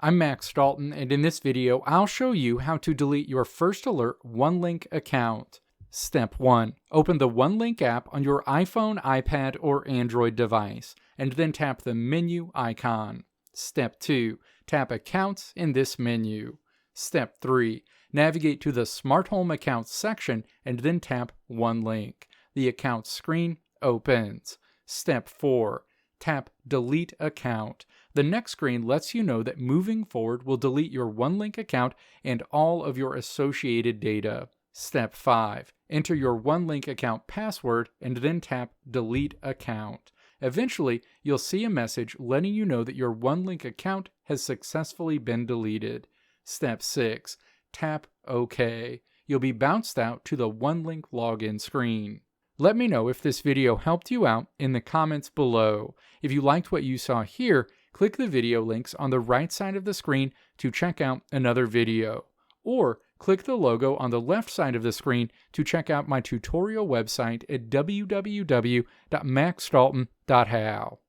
I'm Max Dalton, and in this video, I'll show you how to delete your First Alert Onelink account. Step 1. Open the Onelink app on your iPhone, iPad, or Android device, and then tap the menu icon. Step 2. Tap Accounts in this menu. Step 3. Navigate to the Smart Home Accounts section and then tap Onelink. The Accounts screen opens. Step 4. Tap Delete Account. The next screen lets you know that moving forward will delete your Onelink account and all of your associated data. Step 5. Enter your Onelink account password and then tap Delete Account. Eventually, you'll see a message letting you know that your Onelink account has successfully been deleted. Step 6. Tap OK. You'll be bounced out to the Onelink login screen. Let me know if this video helped you out in the comments below. If you liked what you saw here, click the video links on the right side of the screen to check out another video. Or click the logo on the left side of the screen to check out my tutorial website at www.maxdalton.how.